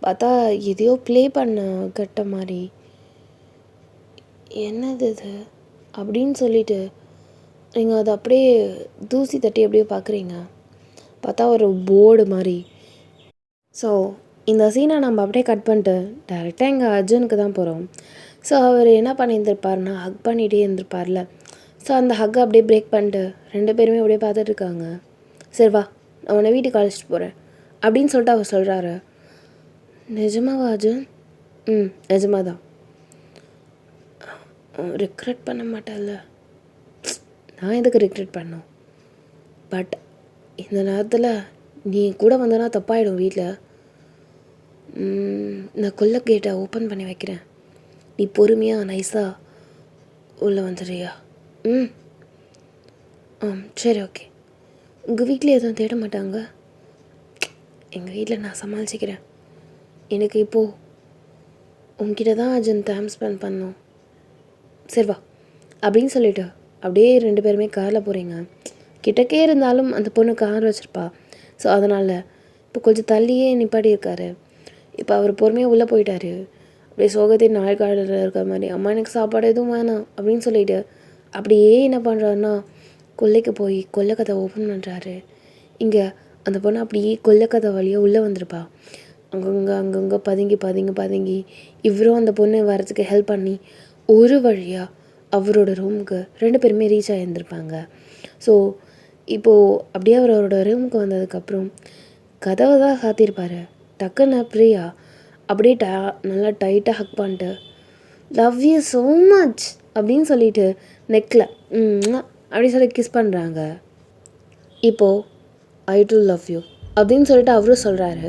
பார்த்தா எதையோ ப்ளே பண்ண கட்டை மாதிரி. என்னது இது அப்படின்னு சொல்லிட்டு நீங்கள் அதை அப்படியே தூசி தட்டி அப்படியே பார்க்குறீங்க. பார்த்தா ஒரு போர்டு மாதிரி. ஸோ இந்த சீனை நம்ம அப்படியே கட் பண்ணிட்டு டேரெக்டாக எங்கள் அர்ஜுனுக்கு தான் போகிறோம். ஸோ அவர் என்ன பண்ணியிருந்திருப்பாருன்னா ஹக் பண்ணிகிட்டே இருந்திருப்பார்ல. ஸோ அந்த ஹக்கை அப்படியே பிரேக் பண்ணிட்டு 2 பேருமே அப்படியே பார்த்துட்ருக்காங்க. சரி வா, நான் உன்னை வீட்டுக்கு அழைச்சிட்டு போகிறேன் அப்படின்னு சொல்லிட்டு அவர் சொல்கிறாரு. நிஜமாவா அர்ஜுன்? நிஜமாக தான். ரிக்ரெட் பண்ண மாட்டேன்ல? நான் எதுக்கு ரிக்ரெட் பண்ணோம்? பட் இந்த நேரத்தில் நீ கூட வந்தனா தப்பாயிடும் வீட்டில். நான் கொல்லை கேட்டை ஓப்பன் பண்ணி வைக்கிறேன். நீ பொறுமையாக நைஸாக உள்ளே வந்துடுறியா? சரி ஓகே. உங்கள் வீட்டில் எதுவும் தேட மாட்டாங்க? எங்கள் வீட்டில் நான் சமாளிச்சிக்கிறேன். எனக்கு இப்போது உங்ககிட்ட தான் அர்ஜுன் டைம் ஸ்பெண்ட் பண்ணோம். சரி வா அப்படின்னு சொல்லிவிட்டு அப்படியே 2 பேருமே காரில் போகிறீங்க. கிட்டக்கே இருந்தாலும் அந்த பொண்ணு கார் வச்சுருப்பா. ஸோ அதனால் இப்போ கொஞ்சம் தள்ளியே நிப்பாட்டி இருக்காரு. இப்போ அவர் பொறுமையாக உள்ளே போயிட்டார். அப்படியே சோகத்தின் நாழ்காலில் இருக்கிற மாதிரி, அம்மா எனக்கு சாப்பாடு எதுவும் வேணாம் அப்படின்னு சொல்லிவிட்டு அப்படியே என்ன பண்ணுறாருன்னா கொல்லைக்கு போய் கொல்லைக்கதை ஓப்பன் பண்ணுறாரு. இங்கே அந்த பொண்ணு அப்படியே கொல்லைக்கதை வழியாக உள்ளே வந்திருப்பா. அங்கங்கே பதுங்கி இவரும் அந்த பொண்ணு வரதுக்கு ஹெல்ப் பண்ணி ஒரு வழியாக அவரோட ரூமுக்கு 2 பேருமே ரீச் ஆகியிருந்திருப்பாங்க. ஸோ இப்போது அப்படியே அவரோட ரூமுக்கு வந்ததுக்கப்புறம் கதவை தான் சாத்தியிருப்பார். டக்குன்னு பிரியா அப்படியே நல்லா டைட்டாக ஹக் பண்ணிட்டு லவ் யூ ஸோ மச் அப்படின்னு சொல்லிட்டு நெக்கில் அப்படி சொல்லி கிஸ் பண்ணுறாங்க. இப்போது ஐ டு லவ் யூ அப்படின்னு சொல்லிட்டு அவரும் சொல்கிறாரு.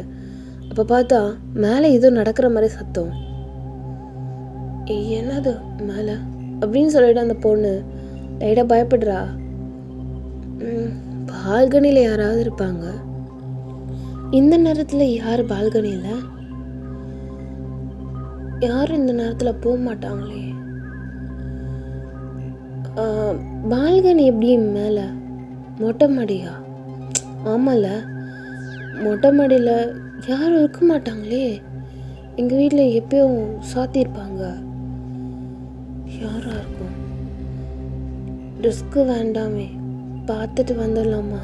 அப்போ பார்த்தா மேலே ஏதோ நடக்கிற மாதிரி சத்தம். என்னது மேலே அப்படின்னு சொல்லிட்டு அந்த பொண்ணு லைட்டாக பயப்படுறா. பால்கனியில் யாராவது இருப்பாங்க. இந்த நேரத்தில் யார் பால்கனியில்? யாரும் இந்த நேரத்தில் போக மாட்டாங்களே. பால்கனி எப்படி மேலே? மொட்டை மாடியா? ஆமாம்ல, மொட்டை மாடியில் யாரும் இருக்க மாட்டாங்களே. எங்கள் வீட்டில் எப்பயும் சாத்தியிருப்பாங்க. யாராக இருக்கும்? ரிஸ்க்கு வேண்டாமே, பார்த்துட்டு வந்துடலாமா?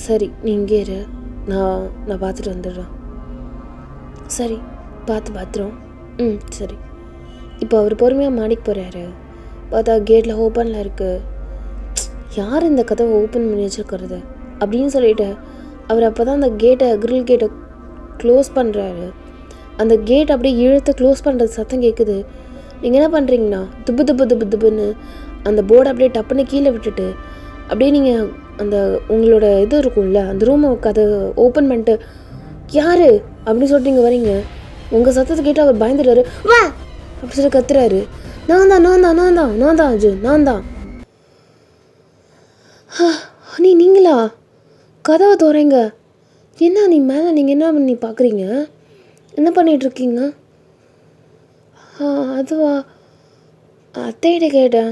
சரி நீ இங்கே இரு, நான் பார்த்துட்டு வந்துடுறேன். சரி பார்த்து பார்த்துரும். சரி. இப்போ அவர் பொறுமையாக மாடிக்கு போகிறாரு. பார்த்தா கேட்டில் ஓப்பனில் இருக்குது. யார் இந்த கதவை ஓப்பன் பண்ணி வச்சுருக்கிறது அப்படின்னு சொல்லிட்டு அவர் அப்போ தான் அந்த கிரில் கேட்டை க்ளோஸ் பண்ணுறாரு. அந்த கேட் அப்படியே இழுத்து க்ளோஸ் பண்ணுறது சத்தம் கேட்குது. நீங்கள் என்ன பண்ணுறீங்கண்ணா துப்பு துப்பு துப்பு துப்புன்னு அந்த போர்டை அப்படியே டப்புன்னு கீழே விட்டுட்டு அப்படியே நீங்கள் அந்த உங்களோட இது இருக்கும்ல அந்த ரூமை கதை ஓப்பன் பண்ணிட்டு யார் அப்படின்னு சொல்லிட்டு நீங்கள் வரீங்க. உங்கள் சத்தத்தை கேட்டு அவர் பயந்துட்டாரு. வா அப்படி சொல்லி கத்துறாரு. நான் தான் அர்ஜுன், நான் தான். நீங்களா? கதவை தோறீங்க. என்ன நீ மேலே நீங்கள் என்ன பண்ணி பார்க்குறீங்க? என்ன பண்ணிகிட்ருக்கீங்க? அதுவா, அத்தைகிட்ட கேட்டேன்.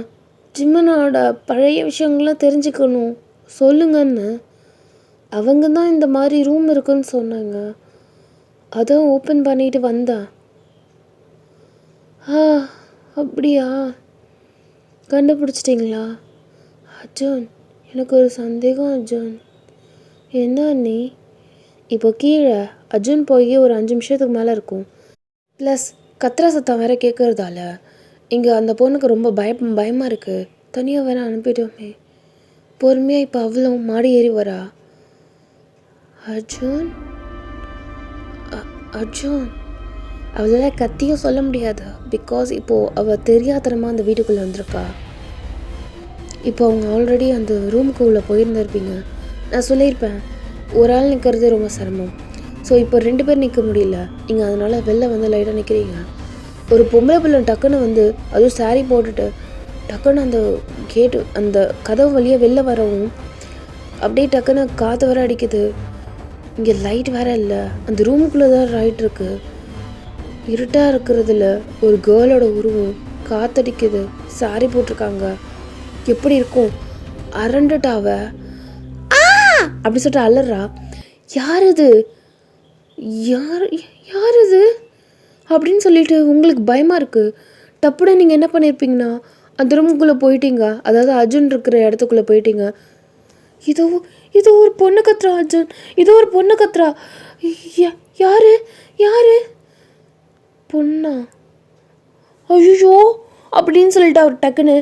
ஜிம்மனோட பழைய விஷயங்கள்லாம் தெரிஞ்சுக்கணும் சொல்லுங்கன்னு. அவங்க தான் இந்த மாதிரி ரூம் இருக்குன்னு சொன்னாங்க. அதான் ஓப்பன் பண்ணிட்டு வந்தேன். அப்படியா? கண்டுபிடிச்சிட்டிங்களா? அர்ஜுன், எனக்கு ஒரு சந்தேகம் அர்ஜுன். என்ன நீ இப்போ கீழே அர்ஜுன் போய் ஒரு 5 நிமிஷத்துக்கு மேலே இருக்கும். ப்ளஸ் கத்திர சத்தம் வேறு கேட்குறதால இங்கே அந்த பொண்ணுக்கு ரொம்ப பயமாக இருக்குது. தனியாக வேற அனுப்பிட்டோமே. பொறுமையாக இப்போ அவ்வளோ மாடி ஏறி வரா. அர்ஜுன் அவளால் கத்தியும் சொல்ல முடியாது. பிகாஸ் இப்போது அவள் தெரியாதனமாக அந்த வீட்டுக்குள்ளே வந்திருக்கா. இப்போ அவங்க ஆல்ரெடி அந்த ரூமுக்கு உள்ளே போயிருந்திருப்பீங்க. நான் சொல்லியிருப்பேன் ஒரு ஆள் நிற்கிறது ரொம்ப சிரமம். ஸோ இப்போ 2 பேர் நிற்க முடியல நீங்கள், அதனால் வெளில வந்து லைட்டாக நிற்கிறீங்க. ஒரு பொம்பளை பிள்ளை டக்குன்னு வந்து அதுவும் சாரீ போட்டுட்டு டக்குன்னு அந்த கேட்டு அந்த கதவு வழியாக வெளில வரவும் அப்படியே டக்குன்னு காற்று வர அடிக்குது. இங்கே லைட் வேற இல்லை. அந்த ரூமுக்குள்ளே தான் லைட் இருக்குது. இருட்டாக இருக்கிறதுல ஒரு கேர்ளோட உருவம் காத்தடிக்குது. சாரி போட்டிருக்காங்க. எப்படி இருக்கும்? அரண்டுட்டாவ அப்படி சொல்லிட்டு அலறா. யார் இது அப்படின்னு சொல்லிட்டு உங்களுக்கு பயமாக இருக்குது. டப்புன்னு நீங்கள் என்ன பண்ணியிருப்பீங்கன்னா அந்த ரூமுக்குள்ளே போயிட்டீங்க. அதாவது அர்ஜுன் இருக்கிற இடத்துக்குள்ளே போயிட்டீங்க. இதோ ஒரு பொண்ணு கத்துறா அர்ஜுன், இதோ ஒரு பொண்ணு கத்துறா. யாரு பொண்ணா? ஐயோ அப்படின்னு சொல்லிட்டு அவர் டக்குன்னு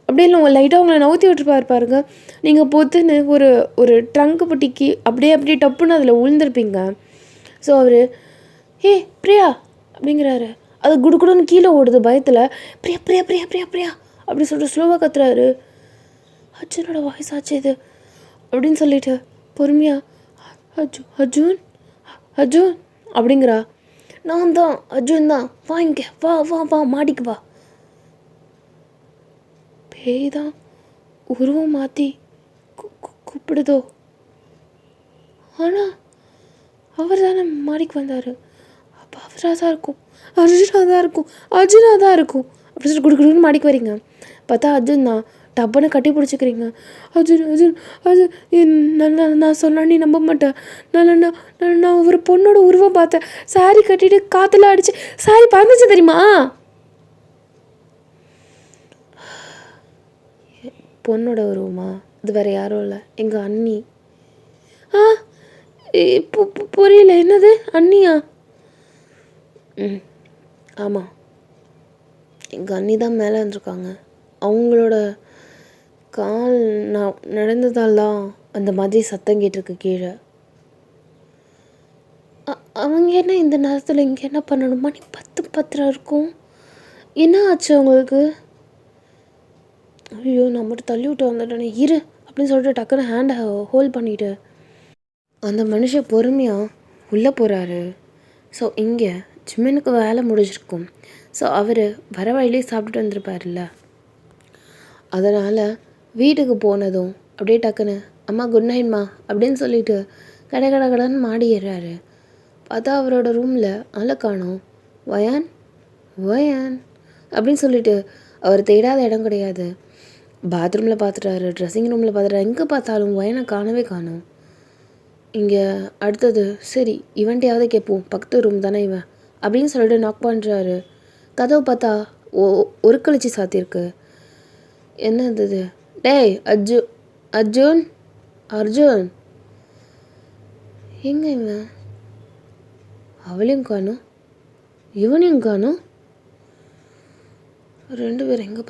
அப்படியே இல்லை லைட்டாக உங்களை நவுத்தி விட்டுருப்பாரு பாருங்க. நீங்கள் பொத்துன்னு ஒரு ட்ரங்கு பட்டிக்கு அப்படியே டப்புன்னு அதில் விழுந்திருப்பீங்க. ஸோ அவர் பிரியா அப்படிங்கிறாரு. அது குடுக்குடுன்னு கீழே ஓடுது பயத்தில். பிரியா பிரியா பிரியா பிரியா பிரியா அப்படி சொல்லிட்டு ஸ்லோவாக கத்துறாரு. அர்ஜுனோட வாய்ஸ் ஆச்சு இது அப்படின்னு சொல்லிட்டு பொறுமையா அர்ஜுன் அப்படிங்கிறா. நான் தான் அர்ஜுன் தான், வாங்க வா மாடிக்கு வா. பேய் தான் உருவம் மாற்றி கூப்பிடுதோ. ஆனால் அவர் தானே மாடிக்கு வந்தார். அப்போ அவராக தான் இருக்கும், அர்ஜுனாக தான் இருக்கும் அப்படி சொல்லி குடுக்குன்னு மாடிக்கு வரீங்க. பார்த்தா அர்ஜுன் தான். டப்புன்னு கட்டி பிடிச்சிக்கிறீங்க. அர்ஜுன் நான் சொன்ன நீ நம்ப மாட்டேன். நான் ஒரு பொண்ணோட உருவம் பார்த்தேன். சாரி கட்டிட்டு காற்றுல அடிச்சு சாரி பறந்துச்சு தெரியுமா? பொண்ணோட உருவமா? இது வேறு யாரும் இல்லை, எங்கள் அண்ணி. புரியல, என்னது அண்ணியா? ஆமாம், எங்கள் அண்ணி தான் மேலே வந்துருக்காங்க. அவங்களோட கால் நான் நடந்ததால் தான் அந்த மாதிரி சத்தம் கேட்டிருக்கு கீழே. அவங்க என்ன இந்த நேரத்தில் இங்கே என்ன பண்ணணும்? மணி 10 இருக்கும். என்ன ஆச்சு அவங்களுக்கு? ஐயோ, நான் மட்டும் தள்ளி விட்டு வந்துட்டேனே, இரு அப்படின்னு சொல்லிட்டு டக்குன்னு ஹேண்டை ஹோல்ட் பண்ணிவிட்டு அந்த மனுஷன் பொறுமையாக உள்ளே போகிறாரு. ஸோ இங்கே ஜிம்மனுக்கு வேலை முடிஞ்சிருக்கும். ஸோ அவர் வர வழியிலே சாப்பிட்டுட்டு வந்திருப்பார்ல, அதனால் வீட்டுக்கு போனதும் அப்படியே டக்குன்னு அம்மா குட் நைட்மா அப்படின்னு சொல்லிட்டு கடைன்னு மாடி ஏறாரு. பார்த்தா அவரோட ரூமில் ஆளை காணோம். வயான் அப்படின்னு சொல்லிட்டு அவர் தேடாத இடம் கிடையாது. பாத்ரூமில் பார்த்துட்டாரு, ட்ரெஸ்ஸிங் ரூமில் பார்த்துட்டாரு, எங்கே பார்த்தாலும் வயனை காணவே காணோம். இங்கே அடுத்தது சரி இவன்ட்டையாவது கேட்போம், பக்கத்து ரூம் தானே இவன் அப்படின்னு சொல்லிட்டு நாக் பண்ணுறாரு. கதவு பார்த்தா ஒரு கழிச்சு சாத்தியிருக்கு. என்ன இருந்தது? டேய் அர்ஜுன் எங்க இவன்? அவளையும் காணும், இவனையும் காணும். 2 பேர் எங்கே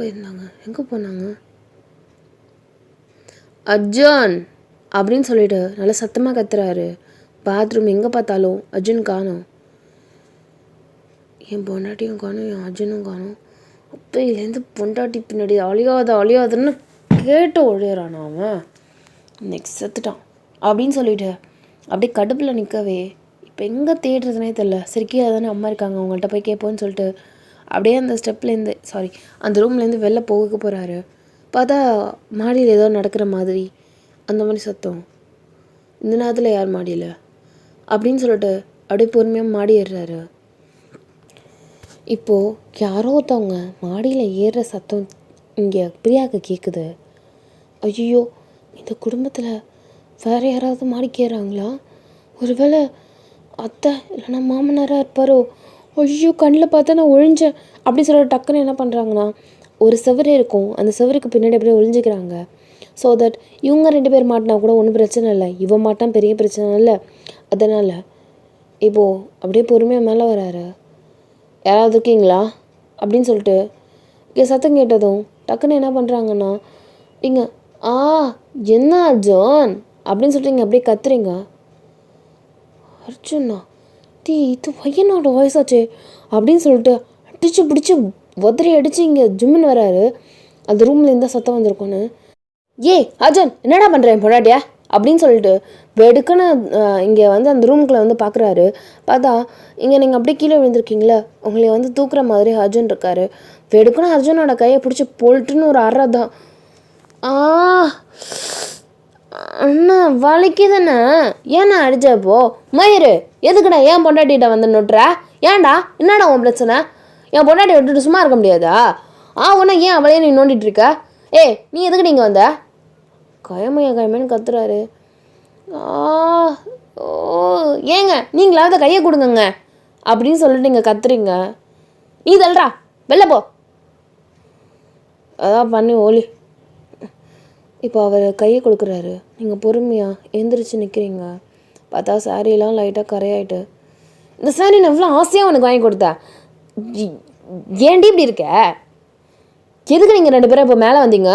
போனாங்க? அர்ஜுன் அப்படின்னு சொல்லிட்டு நல்லா சத்தமாக கத்துறாரு. பாத்ரூம் எங்கே பார்த்தாலும் அர்ஜுன் காணும். என் பொண்டாட்டியும் காணும், என் அர்ஜுனும் காணும். அப்பையிலேருந்து பொண்டாட்டி பின்னாடி அழியாதுன்னு கேட்டு ஒழியறான் அவன். நெக்ஸ்ட் செத்துட்டான் அப்படின்னு சொல்லிட்டு அப்படியே கடுப்பில் நிற்கவே இப்போ எங்கே தேடுறதுனே தெரில. சரிக்கியா தானே அம்மா இருக்காங்க, அவங்கள்ட்ட போய் கேட்போன்னு சொல்லிட்டு அப்படியே அந்த ஸ்டெப்லேருந்து அந்த ரூம்லேருந்து வெளில போக போகிறாரு. பார்த்தா மாடியில் ஏதோ நடக்கிற மாதிரி அந்த மாதிரி சத்தம். இந்த நேரத்தில் யார் மாடியில் அப்படின்னு சொல்லிட்டு அப்படியே பொறுமையாக மாடி ஏறுறாரு. இப்போது யாரோ ஒருத்தவங்க மாடியில் ஏறுற சத்தம் இங்கே பிரியாவுக்கு கேட்குது. ஐயோ, இந்த குடும்பத்தில் வேறு யாராவது மாடிக்கு ஏறாங்களா? ஒருவேளை அத்தை இல்லைன்னா மாமனாராக இருப்பாரோ? ஐயோ, கண்ணில் பார்த்தா நான் ஒழிஞ்சேன் அப்படின்னு சொல்லிட்டு டக்குன்னு என்ன பண்ணுறாங்கன்னா, ஒரு செவரு இருக்கும், அந்த செவருக்கு பின்னாடி அப்படியே ஒழிஞ்சிக்கிறாங்க. ஸோ தட் இவங்க 2 பேர் மாட்டினா கூட ஒன்றும் பிரச்சனை இல்லை, இவன் மாட்டான் பெரிய பிரச்சனை இல்லை. அதனால் இப்போது அப்படியே பொறுமையாக மேலே வராரு. யாராவது இருக்கீங்களா அப்படின்னு சொல்லிட்டு இங்கே சத்தம் கேட்டதும் டக்குன்னு என்ன பண்ணுறாங்கன்னா, நீங்கள் என்ன அர்ஜுன் அப்படின்னு சொல்லிட்டு இங்கே அப்படியே கத்துறீங்க. அர்ஜுனா இது பையனோட வயசாச்சே அப்படின்னு சொல்லிட்டு அடிச்சு பிடிச்சி உதறி அடித்து இங்கே ஜிம்முன்னு வராரு. அந்த ரூமில் இருந்தால் சத்தம் வந்திருக்கோன்னு. அர்ஜுன் என்னடா பண்ணுறேன் பொடாட்டியா அப்படின்னு சொல்லிட்டு வெடுக்குன்னு இங்கே அந்த ரூமுக்குள்ளே பார்க்குறாரு. பார்த்தா இங்கே நீங்கள் அப்படியே கீழே விழுந்திருக்கீங்களே, உங்களை தூக்குற மாதிரி அர்ஜுன் இருக்காரு. வெடுக்குன்னு அர்ஜுனோட கையை பிடிச்சி போல்ட்டுன்னு ஒரு அரை தான். அண்ணா வலிக்குதுண்ணா, ஏண்ணா அடிச்சப்போ மயிறு எதுக்குடா ஏன் பொண்டாட்டிகிட்ட நொட்டுற? ஏன்டா என்னடா உன் பிரச்சனை? என் பொண்டாட்டி விட்டுட்டு சும்மா இருக்க முடியாதா? ஒன்றா ஏன் அவளையே நீ நோண்டிட்டு இருக்க? நீ எதுக்கு நீங்கள் வந்த? கயமைன்னு கத்துறாரு. ஏங்க நீங்களாவது கையை கொடுங்கங்க அப்படின்னு சொல்லிட்டு நீங்கள் கத்துறீங்க. நீ தல்றா வெளில போ, அதான் பண்ணி ஓலி. இப்போ அவர் கையை கொடுக்குறாரு. நீங்கள் பொறுமையாக எந்திரிச்சு நிற்கிறீங்க. பார்த்தா சாரீலாம் லைட்டாக கரையாயிட்டு. இந்த சாரீ நான் எவ்வளோ ஆசையாக உனக்கு வாங்கி கொடுத்தேன், ஏன்டி இப்படி இருக்க? எதுக்கு நீங்கள் 2 பேரும் இப்போ மேலே வந்தீங்க?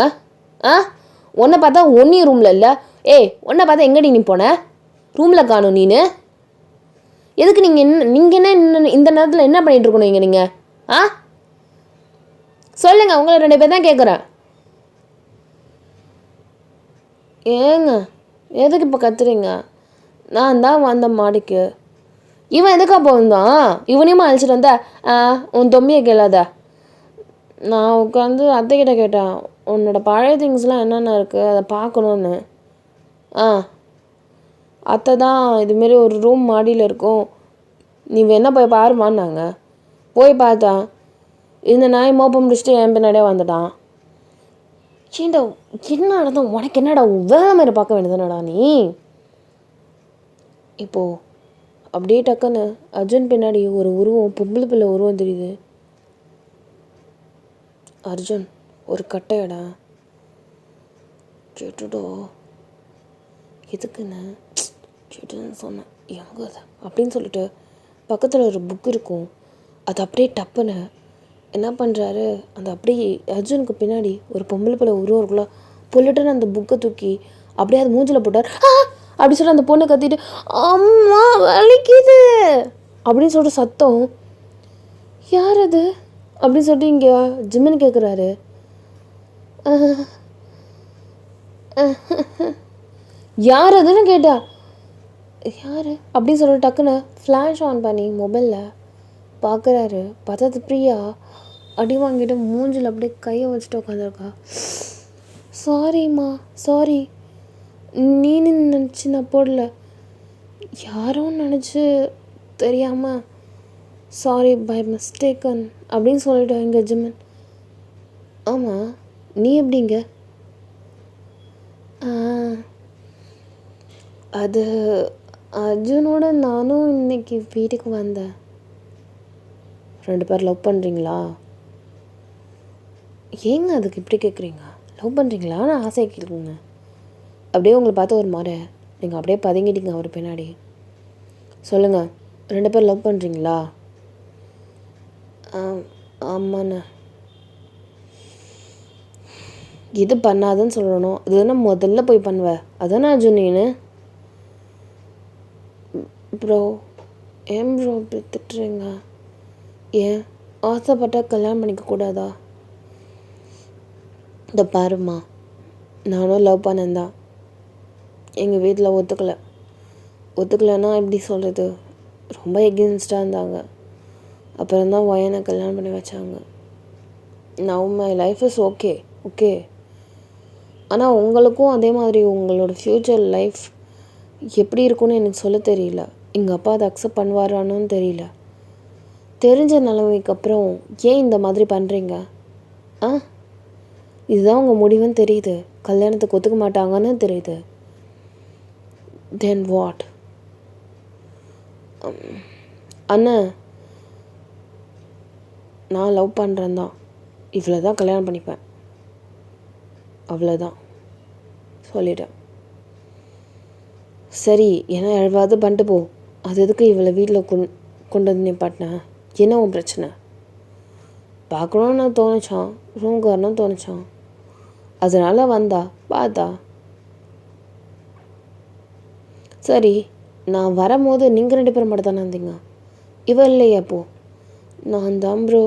உன்னை பார்த்தா ஒன்றையும் ரூமில் இல்லை. உன்னை பார்த்தா எங்கடி நீ போன? ரூமில் காணும் நீனு. எதுக்கு நீங்கள் என்ன இந்த நேரத்தில் என்ன பண்ணிகிட்டு இருக்கணும் இங்கே நீங்கள்? சொல்லுங்கள், உங்களை 2 பேர் தான் கேட்குறேன். ஏங்க எதுக்கு இப்போ கத்துறீங்க? நான் தான் வந்த மாடிக்கு. இவன் எதுக்கா போந்தான்? இவனையுமா அழைச்சிட்டு வந்த? உன் தொம்மியை கேளாத. நான் உட்காந்து அத்தைக்கிட்ட கேட்டேன், உன்னோட பழைய திங்ஸ்லாம் என்னென்ன இருக்குது அதை பார்க்கணுன்னு. அத்தை தான் இதுமாரி ஒரு ரூம் மாடியில் இருக்கும், நீ வேணா போய் பாருமான்னாங்க. போய் பார்த்தேன், இந்த நாய் மோப்பம் முடிச்சுட்டு என் பின்னாடியே வந்துட்டான். ஏண்டா என்ன நடந்தோம் உனக்கு? என்னடா வேலை மாதிரி பார்க்க வேண்டியதானடா நீ? இப்போது அப்படியே டக்குன்னு அர்ஜுன் பின்னாடி ஒரு உருவம், பொம்பளை பிள்ளை உருவம் தெரியுது. அர்ஜுன் ஒரு கட்டையடா. கேட்டுடோ எதுக்குன்னு கேட்டுன்னு சொன்னேன். எங்கே அதை அப்படின்னு சொல்லிட்டு பக்கத்தில் ஒரு புக் இருக்கும், அது அப்படியே டப்புன்னு என்ன பண்ணுறாரு, அந்த அப்படியே அர்ஜுனுக்கு பின்னாடி ஒரு பொம்பளை பிள்ளை உருவம் இருக்குல்ல, பொல்லிட்டுன்னு அந்த புக்கை தூக்கி அப்படியே அது மூஞ்சில் போட்டார். அப்படி சொல்லிட்டு அந்த பொண்ணை கத்திட்டு அம்மா வலிக்குது அப்படின்னு சொல்லிட்டு சத்தம். யார் அது அப்படின்னு சொல்லிட்டு இங்கே ஜிம்மின்னு கேட்குறாரு. யார் அதுன்னு கேட்டா, யார் அப்படின்னு சொல்லிட்டு டக்குன்னு ஃப்ளாஷ் ஆன் பண்ணி மொபைலில் பார்க்குறாரு. பார்த்தா அது பிரியா அடி வாங்கிட்டு மூஞ்சில் அப்படியே கையை வச்சுட்டு உட்காந்துருக்கா. சாரிம்மா, சாரி, நீனு நினச்சி நான் போடல, யாரும் நினச்சி தெரியாமல், சாரி பை மிஸ்டேக்கன் அப்படின்னு சொல்லிட்டு இங்கே ஜிம்மன். ஆமாம், நீ எப்படிங்க? அது அர்ஜுனோட நானும் இன்னைக்கு வீட்டுக்கு வந்தேன். 2 பேர் லவ் பண்ணுறீங்களா? ஏங்க அதுக்கு இப்படி கேட்குறீங்க? லவ் பண்ணுறீங்களா? நான் ஆசையை கேட்குங்க. அப்படியே உங்களை பார்த்து ஒரு மாதிரி நீங்கள் அப்படியே பதுங்கிட்டீங்க அவர் பின்னாடி. சொல்லுங்கள், 2 பேர் லவ் பண்ணுறீங்களா? ஆமாண்ணா. இது பண்ணாதுன்னு சொல்லணும், இதுதானே முதல்ல போய் பண்ணுவேன், அதானே அர்ஜுன் நீனு? ப்ரோ ஏன் ப்ரோ இப்படி திட்டுறீங்க? ஏன் ஆசைப்பட்டா கல்யாணம் பண்ணிக்க கூடாதா? இந்த பாரும்மா, நானும் லவ் பண்ணேன்தான். எங்கள் வீட்டில் ஒத்துக்கலைன்னா எப்படி சொல்கிறது, ரொம்ப எகென்ஸ்டாக இருந்தாங்க. அப்புறம் தான் ஒயனை கல்யாணம் பண்ணி வச்சாங்க. Now my life is okay. ஆனால் உங்களுக்கும் அதே மாதிரி உங்களோட ஃப்யூச்சர் லைஃப் எப்படி இருக்குன்னு எனக்கு சொல்ல தெரியல. எங்கள் அப்பா அதை அக்செப்ட் பண்ணுவாரான்னு தெரியல. தெரிஞ்ச நிலைமைக்கு அப்புறம் ஏன் இந்த மாதிரி பண்ணுறீங்க? இதுதான் உங்கள் முடிவுன்னு தெரியுது. கல்யாணத்துக்கு ஒத்துக்க மாட்டாங்கன்னு தெரியுது. Then what? அண்ணன், நான் லவ் பண்ணுறேன் தான், இவ்வளோ தான் கல்யாணம் பண்ணிப்பேன், அவ்வளோதான் சொல்லிட்டேன். சரி, ஏன்னா எழுவாது பண்ணிட்டு போ. அது எதுக்கு இவ்வளோ வீட்டில் கொண்டு வந்து நிப்பாட்டினேன்? என்ன உன் பிரச்சனை? பார்க்கணுன்னு தோணுச்சான், ரூம் வரணும்னு தோணுச்சான், அதனால வந்தா பார்த்தா. சரி, நான் வரும்போது நீங்கள் 2 பேரும் மட்டும் தானே இருந்தீங்க, இவ இல்லையா? அப்போது நான் தான் ப்ரோ.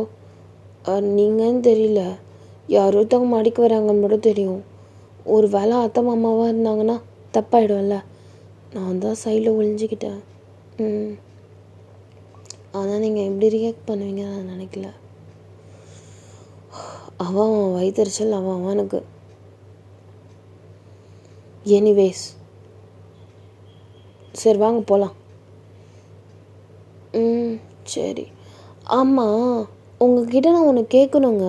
நீங்கன்னு தெரியல, யாரோ ஒருத்தவங்க மாடிக்கு வராங்கன்னு மட்டும் தெரியும். ஒரு வேளை அத்தை மாமாவாக இருந்தாங்கன்னா தப்பாயிடும்ல. நான் தான் சைடில் ஒழிஞ்சிக்கிட்டேன். ஆனால் நீங்கள் எப்படி ரியாக்ட் பண்ணுவீங்க நான் நினைக்கல. அவன் வயிற்றுச்சல் அவனுக்கு. எனிவேஸ், சரி வாங்க போகலாம். சரி. ஆமாம், உங்ககிட்ட நான் ஒன்று கேட்கணுங்க.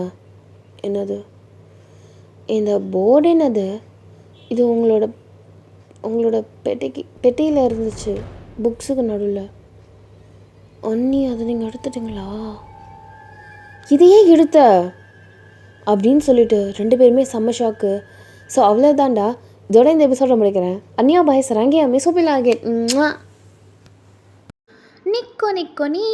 என்னது? இந்த போர்டு என்னது? இது உங்களோட பெட்டியில் இருந்துச்சு, புக்ஸுக்கு நடுவில். அண்ணி, அதை நீங்கள் எடுத்துட்டிங்களா? இதையே எடுத்த அப்படின்னு சொல்லிட்டு 2 பேருமே செம்ம ஷாக்கு. ஸோ அவ்வளோதான்டா, இதோட இந்த எபிசோட முடிக்கிறேன். அன்னியா பாய் சராங்கி அம்மி சோப்பிலாகே நிக்கோ நீ